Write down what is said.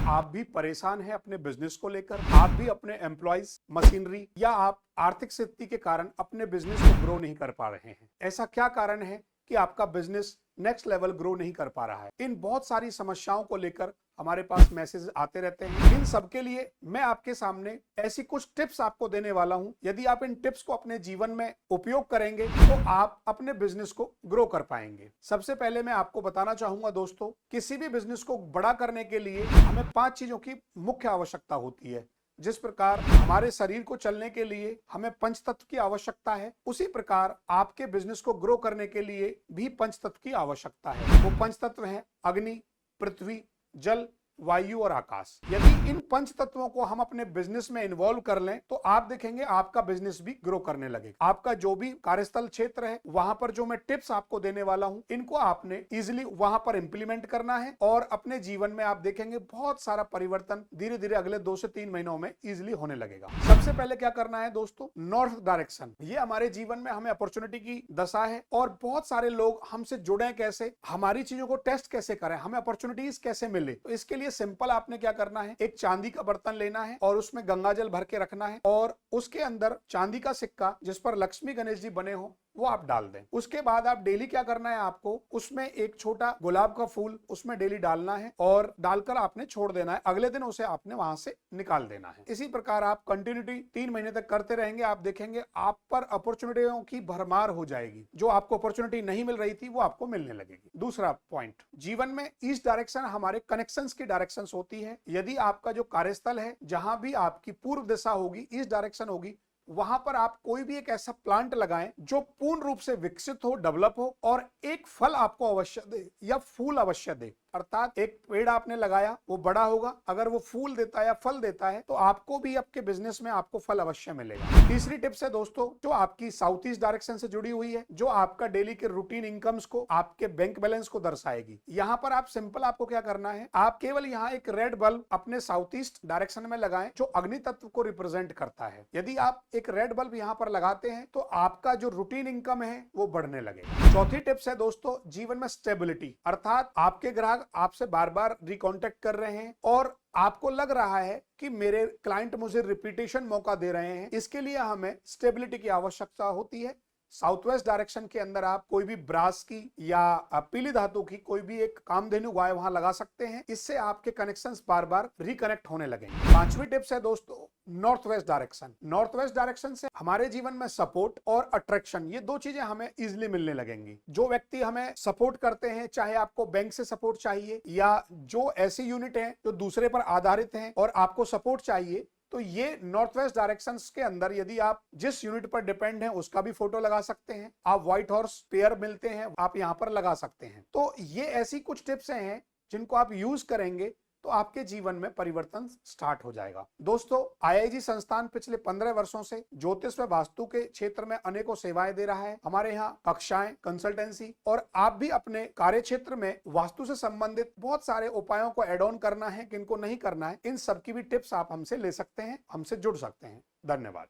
आप भी परेशान हैं अपने बिजनेस को लेकर, आप भी अपने एम्प्लॉइज, मशीनरी या आप आर्थिक स्थिति के कारण अपने बिजनेस को ग्रो नहीं कर पा रहे हैं। ऐसा क्या कारण है कि आपका बिजनेस नेक्स्ट लेवल ग्रो नहीं कर पा रहा है? इन बहुत सारी समस्याओं को लेकर हमारे पास मैसेज आते रहते हैं। इन सब के लिए मैं आपके सामने ऐसी कुछ टिप्स आपको देने वाला हूं। यदि आप इन टिप्स को अपने जीवन में उपयोग करेंगे तो आप अपने बिजनेस को ग्रो कर पाएंगे। सबसे पहले मैं आपको बताना चाहूंगा दोस्तों, किसी भी बिजनेस को बड़ा करने के लिए हमें 5 चीजों की मुख्य आवश्यकता होती है। जिस प्रकार हमारे शरीर को चलने के लिए हमें पंच तत्व की आवश्यकता है, उसी प्रकार आपके बिजनेस को ग्रो करने के लिए भी पंच तत्व की आवश्यकता है। वो पंच तत्व हैं अग्नि, पृथ्वी, जल, वायु और आकाश। यदि इन पंच तत्वों को हम अपने बिजनेस में इन्वॉल्व कर लें तो आप देखेंगे आपका बिजनेस भी ग्रो करने लगेगा। आपका जो भी कार्यस्थल क्षेत्र है, वहां पर जो मैं टिप्स आपको देने वाला हूं, इनको आपने इजीली वहां पर इंप्लीमेंट करना है और अपने जीवन में आप देखेंगे बहुत सारा परिवर्तन धीरे धीरे अगले 2 से 3 महीनों में इजीली होने लगेगा। सबसे पहले क्या करना है दोस्तों, नॉर्थ डायरेक्शन। ये हमारे जीवन में हमें अपॉर्चुनिटी की दशा है और बहुत सारे लोग हमसे जुड़े कैसे, हमारी चीजों को टेस्ट कैसे करें, हमें अपॉर्चुनिटीज कैसे मिले। तो इसके लिए सिंपल आपने क्या करना है, एक चांदी का बर्तन लेना है और उसमें गंगा जल भर के रखना है और उसके अंदर चांदी का सिक्का जिस पर लक्ष्मी गणेश जी बने हो वो आप डाल दें। उसके बाद आप डेली क्या करना है, आपको उसमें एक छोटा गुलाब का फूल उसमें डेली डालना है और डालकर आपने छोड़ देना है। अगले दिन उसे आपने वहां से निकाल देना है। इसी प्रकार आप कंटिन्यूटी 3 महीने तक करते रहेंगे। आप देखेंगे आप पर अपॉर्चुनिटियों की भरमार हो जाएगी। जो आपको अपॉर्चुनिटी नहीं मिल रही थी वो आपको मिलने लगेगी। दूसरा पॉइंट, जीवन में ईस्ट डायरेक्शन हमारे कनेक्शंस की डायरेक्शन होती है। यदि आपका जो कार्यस्थल है, जहां भी आपकी पूर्व दिशा होगी, ईस्ट डायरेक्शन होगी, वहां पर आप कोई भी एक ऐसा प्लांट लगाएं जो पूर्ण रूप से विकसित हो, डेवलप हो और एक फल आपको अवश्य दे या फूल अवश्य दे। अर्थात एक पेड़ आपने लगाया, वो बड़ा होगा, अगर वो फूल देता है या फल देता है तो आपको भी आपके बिजनेस में आपको फल अवश्य मिलेगा। तीसरी टिप्स है दोस्तों, जो आपकी साउथ ईस्ट डायरेक्शन से जुड़ी हुई है, जो आपका डेली के रूटीन इनकम्स को, आपके बैंक बैलेंस को दर्शाएगी। यहाँ पर आप सिंपल आपको क्या करना है, आप केवल यहाँ एक रेड बल्ब अपने साउथ ईस्ट डायरेक्शन में लगाएं जो अग्नि तत्व को रिप्रेजेंट करता है। यदि आप एक रेड बल्ब यहाँ पर लगाते हैं तो आपका जो रूटीन इनकम है वो बढ़ने लगेगा। चौथी टिप्स है दोस्तों, जीवन में स्टेबिलिटी। अर्थात आपके ग्राहक आपसे बार बार रिकॉन्टेक्ट कर रहे हैं और आपको लग रहा है कि मेरे क्लाइंट मुझे रिपीटेशन मौका दे रहे हैं। इसके लिए हमें स्टेबिलिटी की आवश्यकता होती है। साउथ वेस्ट डायरेक्शन के अंदर आप कोई भी ब्रास की या पीली धातु की कोई भी एक कामधेनु गाय वहां लगा सकते हैं। इससे आपके कनेक्शंस बार बार रिकनेक्ट होने लगेंगे। 5वीं टिप्स है दोस्तों, north west direction. North west direction से हमारे जीवन में सपोर्ट और अट्रैक्शन, ये 2 चीजें हमें इजिली मिलने लगेंगी। जो व्यक्ति हमें सपोर्ट करते हैं, चाहे आपको बैंक से सपोर्ट चाहिए या जो ऐसी यूनिट है जो दूसरे पर आधारित हैं और आपको सपोर्ट चाहिए, तो ये नॉर्थ वेस्ट डायरेक्शंस के अंदर यदि आप जिस यूनिट पर डिपेंड हैं उसका भी फोटो लगा सकते हैं। आप व्हाइट हॉर्स पेयर मिलते हैं, आप यहां पर लगा सकते हैं। तो ये ऐसी कुछ टिप्स हैं जिनको आप यूज करेंगे तो आपके जीवन में परिवर्तन स्टार्ट हो जाएगा। दोस्तों, आईआईजी संस्थान पिछले 15 वर्षों से ज्योतिष व वास्तु के क्षेत्र में अनेकों सेवाएं दे रहा है। हमारे यहाँ कक्षाएं, कंसल्टेंसी और आप भी अपने कार्य क्षेत्र में वास्तु से संबंधित बहुत सारे उपायों को एड ऑन करना है, किनको नहीं करना है, इन सब की भी टिप्स आप हमसे ले सकते हैं, हमसे जुड़ सकते हैं। धन्यवाद।